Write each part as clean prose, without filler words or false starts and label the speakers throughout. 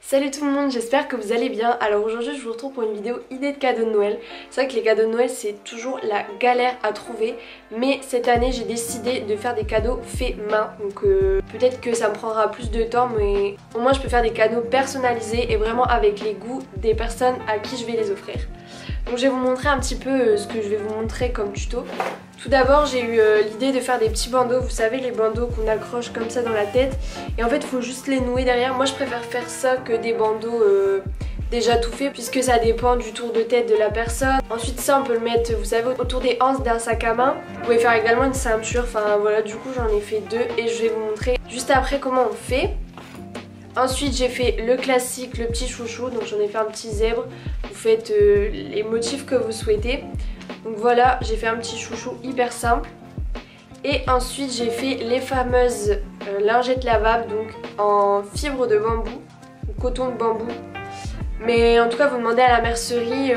Speaker 1: Salut tout le monde, j'espère que vous allez bien. Alors aujourd'hui je vous retrouve pour une vidéo idée de cadeaux de Noël. C'est vrai que les cadeaux de Noël c'est toujours la galère à trouver, mais cette année j'ai décidé de faire des cadeaux faits main. Donc peut-être que ça me prendra plus de temps, mais au moins je peux faire des cadeaux personnalisés et vraiment avec les goûts des personnes à qui je vais les offrir. Donc je vais vous montrer un petit peu ce que je vais vous montrer comme tuto. Tout d'abord j'ai eu l'idée de faire des petits bandeaux, vous savez les bandeaux qu'on accroche comme ça dans la tête. Et en fait il faut juste les nouer derrière. Moi je préfère faire ça que des bandeaux déjà tout faits, puisque ça dépend du tour de tête de la personne. Ensuite ça on peut le mettre, vous savez, autour des hanches d'un sac à main. Vous pouvez faire également une ceinture, enfin voilà, du coup j'en ai fait deux et je vais vous montrer juste après comment on fait. Ensuite j'ai fait le classique, le petit chouchou, donc j'en ai fait un petit zèbre. Vous faites les motifs que vous souhaitez. Donc voilà, j'ai fait un petit chouchou hyper simple. Et ensuite j'ai fait les fameuses lingettes lavables, donc en fibre de bambou, ou coton de bambou. Mais en tout cas vous demandez à la mercerie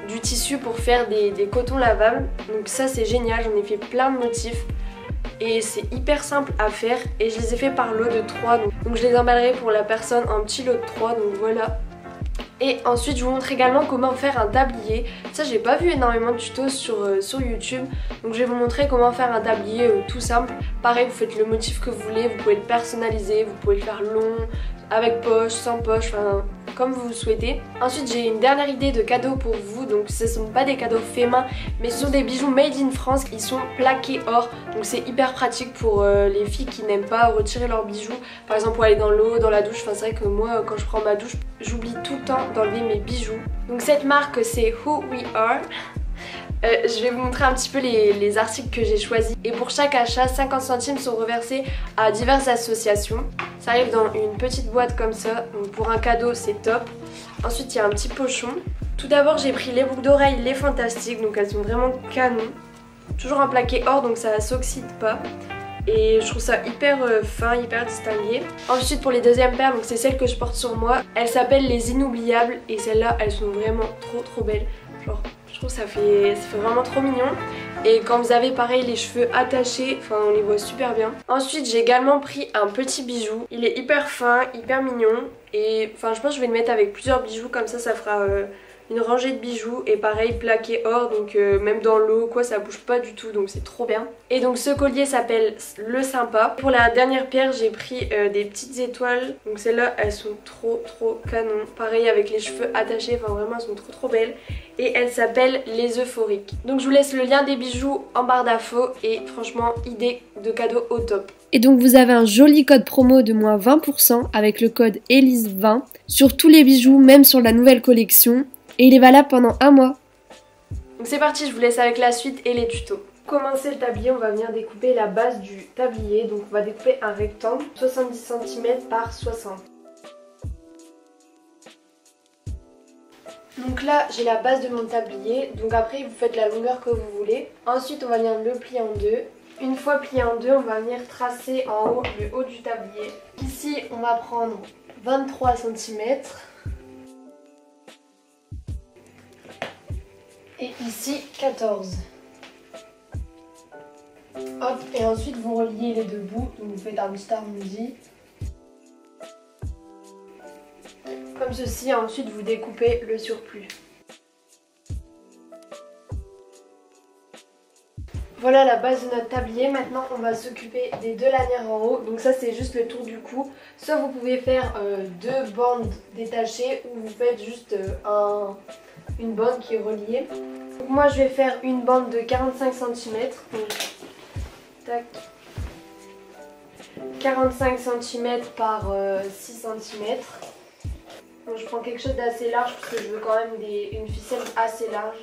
Speaker 1: du tissu pour faire des cotons lavables. Donc ça c'est génial, j'en ai fait plein de motifs. Et c'est hyper simple à faire et je les ai fait par lot de 3, donc je les emballerai pour la personne en petit lot de 3, donc voilà. Et ensuite je vous montre également comment faire un tablier. Ça j'ai pas vu énormément de tutos sur YouTube, donc je vais vous montrer comment faire un tablier tout simple. Pareil, vous faites le motif que vous voulez, vous pouvez le personnaliser, vous pouvez le faire long, avec poche, sans poche, enfin comme vous souhaitez. Ensuite j'ai une dernière idée de cadeaux pour vous, donc ce ne sont pas des cadeaux faits main, mais ce sont des bijoux made in France, ils sont plaqués or, donc c'est hyper pratique pour les filles qui n'aiment pas retirer leurs bijoux, par exemple pour aller dans l'eau, dans la douche. Enfin c'est vrai que moi quand je prends ma douche, j'oublie tout le temps d'enlever mes bijoux. Donc cette marque c'est Who We Are. Je vais vous montrer un petit peu les articles que j'ai choisis. Et pour chaque achat, 50 centimes sont reversés à diverses associations. Ça arrive dans une petite boîte comme ça, donc pour un cadeau c'est top. Ensuite il y a un petit pochon. Tout d'abord j'ai pris les boucles d'oreilles, les fantastiques, donc elles sont vraiment canon. Toujours en plaqué or, donc ça s'oxyde pas. Et je trouve ça hyper fin, hyper distingué. Ensuite pour les deuxièmes paires, donc c'est celles que je porte sur moi. Elles s'appellent les Inoubliables et celles-là elles sont vraiment trop belles. Genre je trouve que ça fait vraiment trop mignon. Et quand vous avez pareil les cheveux attachés, enfin on les voit super bien. Ensuite j'ai également pris un petit bijou. Il est hyper fin, hyper mignon. Et enfin je pense que je vais le mettre avec plusieurs bijoux, comme ça ça fera une rangée de bijoux. Et pareil plaqué or, donc même dans l'eau quoi ça bouge pas du tout, donc c'est trop bien. Et donc ce collier s'appelle le Sympa. Pour la dernière pierre j'ai pris des petites étoiles. Donc celles-là elles sont trop canon. Pareil avec les cheveux attachés, enfin vraiment elles sont trop belles. Et elles s'appellent les Euphoriques. Donc je vous laisse le lien des bijoux en barre d'infos et franchement idée de cadeau au top.
Speaker 2: Et donc vous avez un joli code promo de moins 20% avec le code ELISE20 sur tous les bijoux, même sur la nouvelle collection, et il est valable pendant un mois.
Speaker 1: Donc c'est parti, je vous laisse avec la suite et les tutos. Pour commencer le tablier, on va venir découper la base du tablier. Donc on va découper un rectangle 70 cm par 60. Donc là j'ai la base de mon tablier, donc après vous faites la longueur que vous voulez. Ensuite on va venir le plier en deux. Une fois plié en deux, on va venir tracer en haut le haut du tablier. Ici on va prendre 23 cm. Et ici 14. Hop, et ensuite vous reliez les deux bouts, donc vous faites un petit arrondi. Comme ceci, ensuite vous découpez le surplus. Voilà la base de notre tablier. Maintenant on va s'occuper des deux lanières en haut. Donc ça c'est juste le tour du cou. Soit vous pouvez faire deux bandes détachées ou vous faites juste une bande qui est reliée. Donc moi je vais faire une bande de 45 cm. Donc, tac. 45 cm par 6 cm. Donc je prends quelque chose d'assez large parce que je veux quand même une ficelle assez large.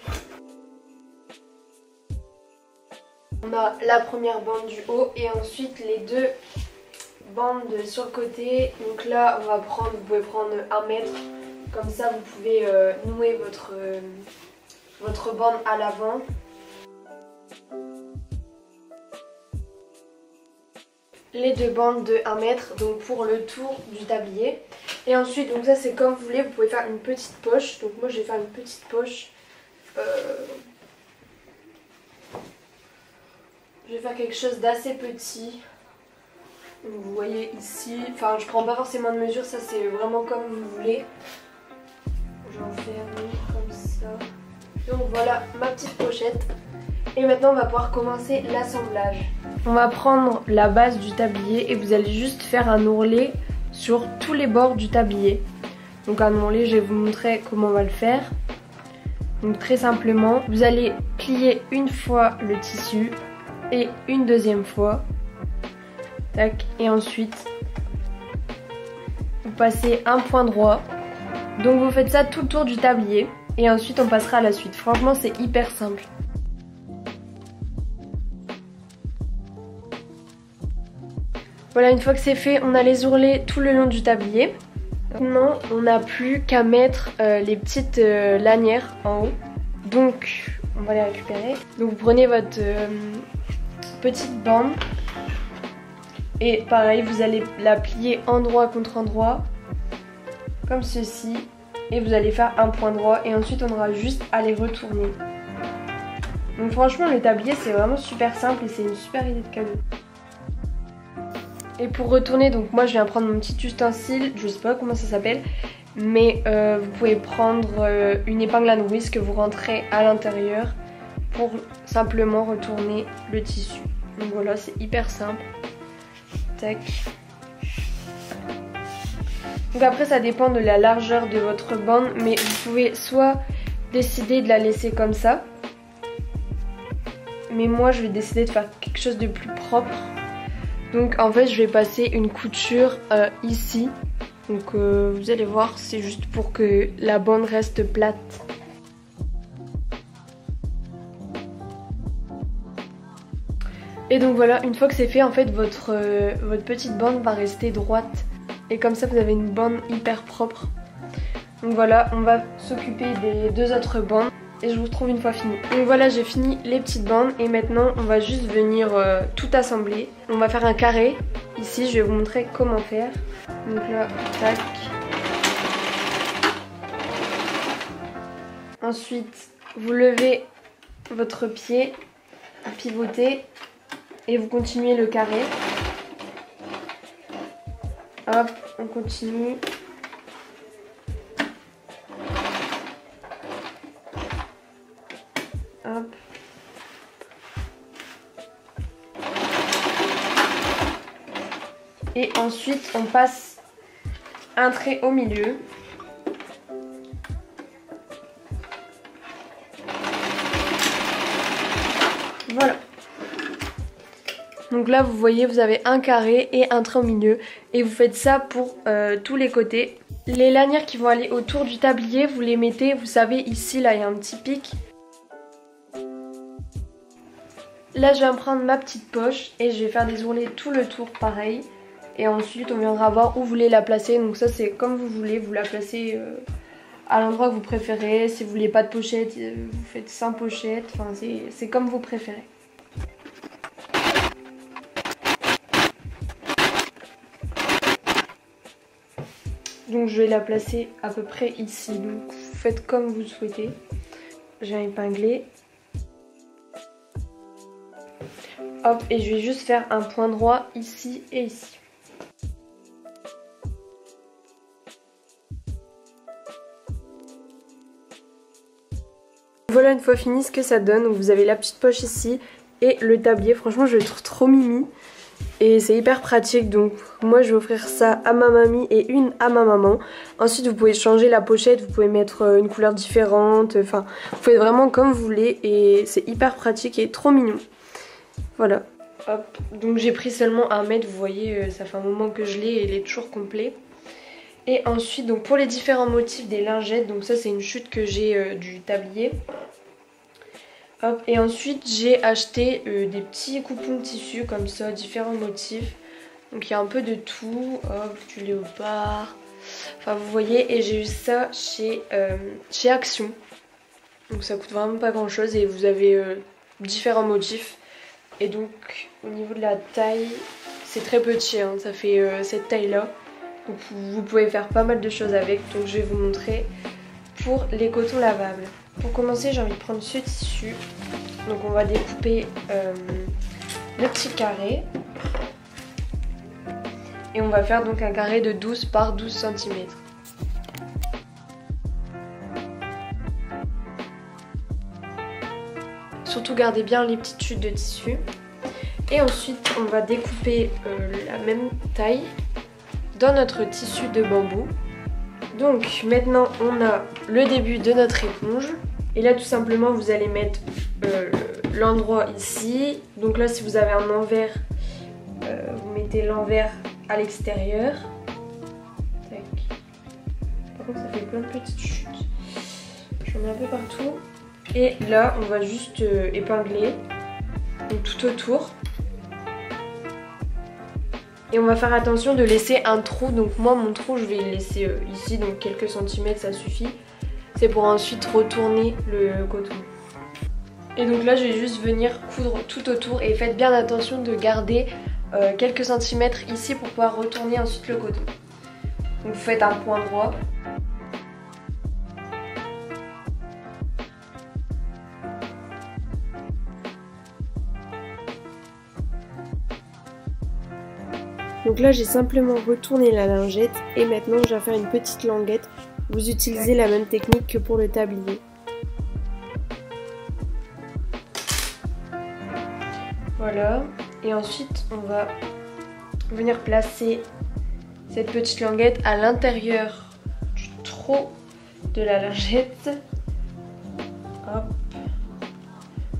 Speaker 1: On a la première bande du haut et ensuite les deux bandes sur le côté. Donc là on va prendre, vous pouvez prendre 1 mètre. Comme ça vous pouvez nouer votre bande à l'avant. Les deux bandes de 1 mètre, donc pour le tour du tablier. Et ensuite, donc ça c'est comme vous voulez, vous pouvez faire une petite poche. Donc moi je vais faire une petite poche. Je vais faire quelque chose d'assez petit. Donc vous voyez ici, enfin je prends pas forcément de mesure, ça c'est vraiment comme vous voulez. J'enferme comme ça. Donc voilà ma petite pochette. Et maintenant on va pouvoir commencer l'assemblage. On va prendre la base du tablier et vous allez juste faire un ourlet sur tous les bords du tablier. Donc un ourlet, je vais vous montrer comment on va le faire. Donc très simplement, vous allez plier une fois le tissu et une deuxième fois. Tac, et ensuite vous passez un point droit. Donc vous faites ça tout le tour du tablier et ensuite on passera à la suite. Franchement c'est hyper simple. Voilà, une fois que c'est fait, on a les ourlets tout le long du tablier. Maintenant, on n'a plus qu'à mettre les petites lanières en haut. Donc, on va les récupérer. Donc, vous prenez votre petite bande. Et pareil, vous allez la plier endroit contre endroit. Comme ceci. Et vous allez faire un point droit. Et ensuite, on aura juste à les retourner. Donc, franchement, le tablier, c'est vraiment super simple. Et c'est une super idée de cadeau. Et pour retourner, donc moi je viens prendre mon petit ustensile, je sais pas comment ça s'appelle, mais vous pouvez prendre une épingle à nourrice que vous rentrez à l'intérieur pour simplement retourner le tissu. Donc voilà, c'est hyper simple. Tac. Donc après ça dépend de la largeur de votre bande, mais vous pouvez soit décider de la laisser comme ça, mais moi je vais décider de faire quelque chose de plus propre. Donc en fait je vais passer une couture ici. Donc vous allez voir, c'est juste pour que la bande reste plate. Et donc voilà, une fois que c'est fait, en fait votre petite bande va rester droite. Et comme ça vous avez une bande hyper propre. Donc voilà, on va s'occuper des deux autres bandes. Et je vous retrouve une fois fini. Donc voilà, j'ai fini les petites bandes et maintenant on va juste venir tout assembler. On va faire un carré. Ici je vais vous montrer comment faire. Donc là, tac. Ensuite, vous levez votre pied, vous pivotez et vous continuez le carré. Hop, on continue. Hop. Et ensuite on passe un trait au milieu. Voilà. Donc là vous voyez, vous avez un carré et un trait au milieu. Et vous faites ça pour tous les côtés. Les lanières qui vont aller autour du tablier, vous les mettez, vous savez ici là il y a un petit pic. Là je vais prendre ma petite poche et je vais faire des ourlets tout le tour pareil. Et ensuite on viendra voir où vous voulez la placer. Donc ça c'est comme vous voulez, vous la placez à l'endroit que vous préférez. Si vous voulez pas de pochette, vous faites sans pochette. Enfin c'est comme vous préférez. Donc je vais la placer à peu près ici. Donc vous faites comme vous souhaitez. J'ai épinglé. Hop, et je vais juste faire un point droit ici et ici. Voilà une fois fini ce que ça donne. Donc vous avez la petite poche ici et le tablier. Franchement je le trouve trop mimi. Et c'est hyper pratique, donc moi je vais offrir ça à ma mamie et une à ma maman. Ensuite vous pouvez changer la pochette, vous pouvez mettre une couleur différente. Enfin vous faites vraiment comme vous voulez et c'est hyper pratique et trop mignon. Voilà, hop, donc j'ai pris seulement 1 mètre, vous voyez, ça fait un moment que je l'ai et il est toujours complet. Et ensuite, donc pour les différents motifs des lingettes, donc ça c'est une chute que j'ai du tablier. Hop, et ensuite j'ai acheté des petits coupons de tissu comme ça, différents motifs. Donc il y a un peu de tout, hop, du léopard, enfin vous voyez, et j'ai eu ça chez Action. Donc ça coûte vraiment pas grand chose et vous avez différents motifs. Et donc au niveau de la taille, c'est très petit, hein, ça fait cette taille là. Donc vous pouvez faire pas mal de choses avec, donc je vais vous montrer pour les cotons lavables. Pour commencer, j'ai envie de prendre ce tissu. Donc on va découper le petit carré. Et on va faire donc un carré de 12 par 12 cm. Surtout gardez bien les petites chutes de tissu. Et ensuite on va découper la même taille dans notre tissu de bambou. Donc maintenant on a le début de notre éponge. Et là tout simplement vous allez mettre l'endroit ici. Donc là si vous avez un envers, vous mettez l'envers à l'extérieur. Par contre ça fait plein de petites chutes. J'en mets un peu partout. Et là on va juste épingler donc tout autour. Et on va faire attention de laisser un trou. Donc moi mon trou je vais le laisser ici, donc quelques centimètres ça suffit. C'est pour ensuite retourner le coton. Et donc là je vais juste venir coudre tout autour. Et faites bien attention de garder quelques centimètres ici pour pouvoir retourner ensuite le coton. Donc vous faites un point droit.
Speaker 2: Donc là j'ai simplement retourné la lingette et maintenant je vais faire une petite languette. Vous utilisez la même technique que pour le tablier.
Speaker 1: Voilà, et ensuite on va venir placer cette petite languette à l'intérieur du trou de la lingette. Hop.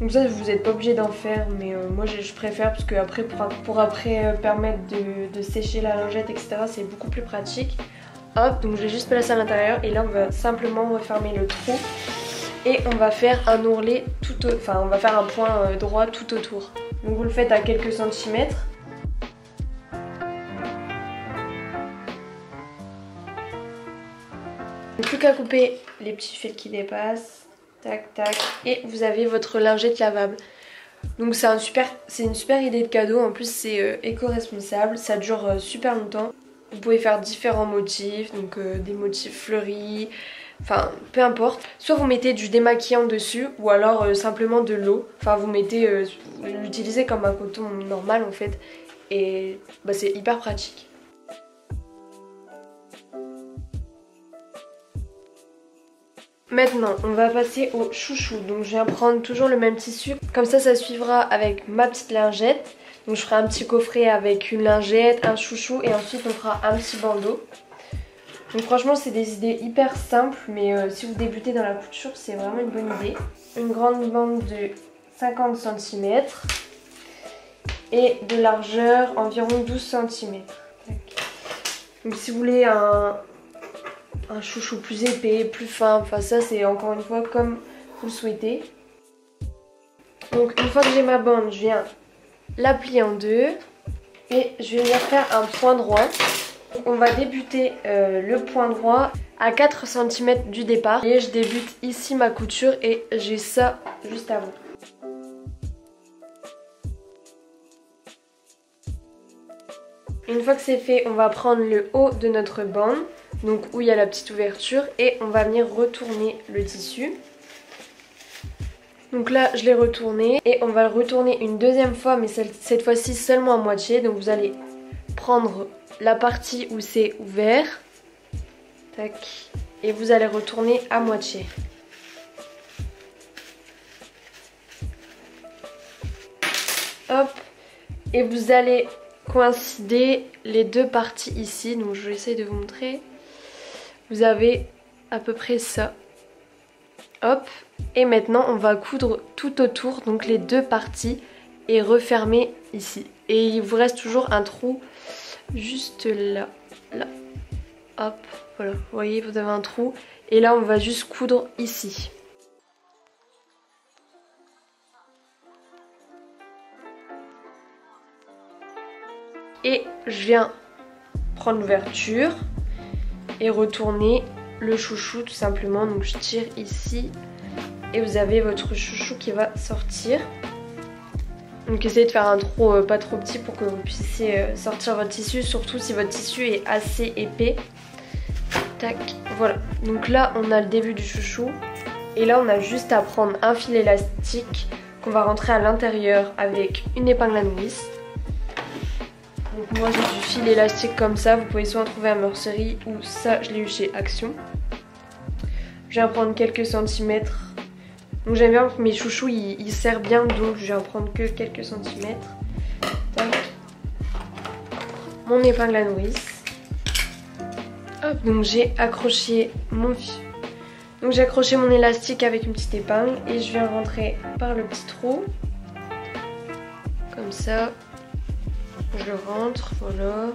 Speaker 1: Donc ça vous n'êtes pas obligé d'en faire, mais moi je préfère parce que après, pour après permettre de sécher la lingette etc, c'est beaucoup plus pratique. Hop, donc je vais juste placer à l'intérieur et là on va simplement refermer le trou et on va faire un ourlet on va faire un point droit tout autour. Donc vous le faites à quelques centimètres. Plus qu'à couper les petits fils qui dépassent. Tac tac, et vous avez votre lingette lavable. Donc c'est une super idée de cadeau. En plus c'est éco-responsable, ça dure super longtemps. Vous pouvez faire différents motifs, donc des motifs fleuris, enfin peu importe. Soit vous mettez du démaquillant dessus ou alors simplement de l'eau. Enfin vous l'utilisez comme un coton normal en fait, et bah, c'est hyper pratique. Maintenant on va passer au chouchou. Donc je viens prendre toujours le même tissu, comme ça suivra avec ma petite lingette. Donc je ferai un petit coffret avec une lingette, un chouchou et ensuite on fera un petit bandeau. Donc franchement c'est des idées hyper simples, mais si vous débutez dans la couture c'est vraiment une bonne idée. Une grande bande de 50 cm et de largeur environ 12 cm. Donc si vous voulez un chouchou plus épais, plus fin, enfin ça c'est encore une fois comme vous le souhaitez. Donc une fois que j'ai ma bande, je viens la plier en deux et je vais venir faire un point droit. On va débuter le point droit à 4 cm du départ et je débute ici ma couture et j'ai ça juste avant. Une fois que c'est fait, on va prendre le haut de notre bande, donc où il y a la petite ouverture, et on va venir retourner le tissu. Donc là je l'ai retourné et on va le retourner une deuxième fois, mais cette fois-ci seulement à moitié. Donc vous allez prendre la partie où c'est ouvert, tac, et vous allez retourner à moitié. Hop, et vous allez coïncider les deux parties ici. Donc je vais essayer de vous montrer. Vous avez à peu près ça. Hop, et maintenant on va coudre tout autour, donc les deux parties, et refermer ici. Et il vous reste toujours un trou juste là, là. Hop, voilà, vous voyez, vous avez un trou. Et là on va juste coudre ici. Et je viens prendre l'ouverture et retourner le chouchou tout simplement. Donc je tire ici et vous avez votre chouchou qui va sortir. Donc essayez de faire un trou pas trop petit pour que vous puissiez sortir votre tissu, surtout si votre tissu est assez épais. Tac, voilà. Donc là on a le début du chouchou et là on a juste à prendre un fil élastique qu'on va rentrer à l'intérieur avec une épingle à nourrice. Donc moi j'ai du fil élastique comme ça, vous pouvez soit en trouver à Mercerie ou ça je l'ai eu chez Action. Je vais en prendre quelques centimètres. Donc j'aime bien que mes chouchous ils serrent bien, donc je vais en prendre que quelques centimètres. Tac. Mon épingle à nourrice. Hop, donc j'ai accroché mon élastique avec une petite épingle et je viens rentrer par le petit trou. Comme ça. Je le rentre, voilà.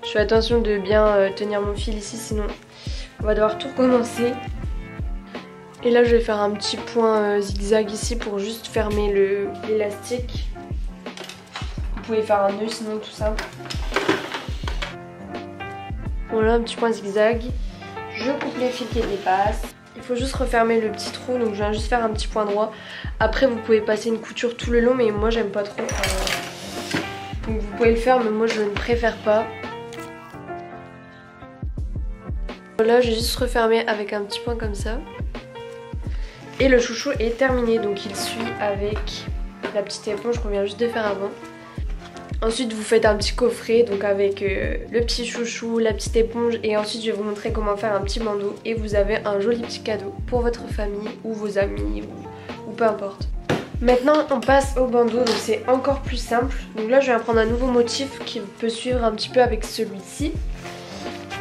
Speaker 1: Je fais attention de bien tenir mon fil ici, sinon on va devoir tout recommencer. Et là je vais faire un petit point zigzag ici pour juste fermer l'élastique. Vous pouvez faire un nœud sinon tout simple. Voilà, un petit point zigzag. Je coupe les fils qui dépassent. Il faut juste refermer le petit trou, donc je viens juste faire un petit point droit. Après vous pouvez passer une couture tout le long, mais moi j'aime pas trop. Donc vous pouvez le faire, mais moi je ne préfère pas. Là j'ai juste refermé avec un petit point comme ça. Et le chouchou est terminé, donc il suit avec la petite éponge qu'on vient juste de faire avant. Ensuite vous faites un petit coffret, donc avec le petit chouchou, la petite éponge, et ensuite je vais vous montrer comment faire un petit bandeau. Et vous avez un joli petit cadeau pour votre famille ou vos amis ou peu importe. Maintenant on passe au bandeau, donc c'est encore plus simple. Donc là je vais prendre un nouveau motif qui peut suivre un petit peu avec celui-ci.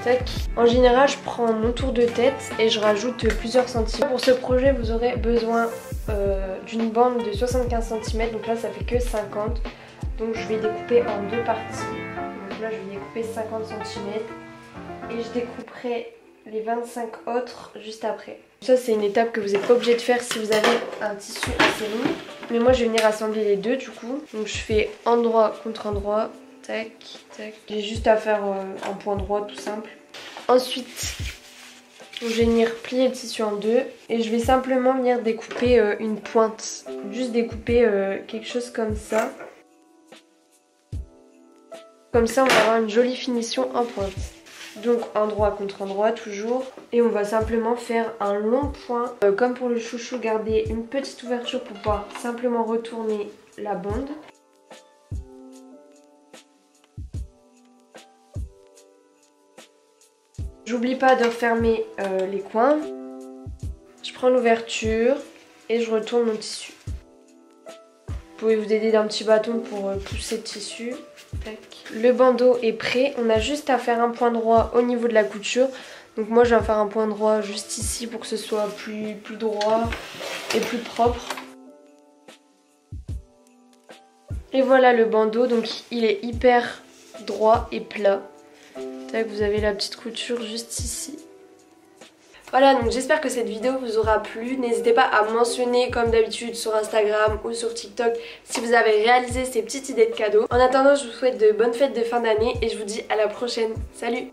Speaker 1: Tac. En général je prends mon tour de tête et je rajoute plusieurs centimètres. Pour ce projet vous aurez besoin d'une bande de 75 cm, donc là ça fait que 50. Donc je vais découper en deux parties. Donc là je vais découper 50 cm et je découperai les 25 autres juste après. Ça c'est une étape que vous n'êtes pas obligé de faire si vous avez un tissu assez long. Mais moi je vais venir assembler les deux du coup. Donc je fais endroit contre endroit. Tac, tac. J'ai juste à faire un point droit tout simple. Ensuite je vais venir plier le tissu en deux. Et je vais simplement venir découper une pointe. Juste découper quelque chose comme ça. Comme ça on va avoir une jolie finition en pointe. Donc endroit contre endroit toujours. Et on va simplement faire un long point. Comme pour le chouchou, garder une petite ouverture pour pouvoir simplement retourner la bande. J'oublie pas de refermer les coins. Je prends l'ouverture et je retourne mon tissu. Vous pouvez vous aider d'un petit bâton pour pousser le tissu. Tac. Le bandeau est prêt, on a juste à faire un point droit au niveau de la couture. Donc moi je vais faire un point droit juste ici pour que ce soit plus droit et plus propre. Et voilà le bandeau, donc il est hyper droit et plat. Tac, vous avez la petite couture juste ici. Voilà, donc j'espère que cette vidéo vous aura plu. N'hésitez pas à mentionner comme d'habitude sur Instagram ou sur TikTok si vous avez réalisé ces petites idées de cadeaux. En attendant, je vous souhaite de bonnes fêtes de fin d'année et je vous dis à la prochaine. Salut!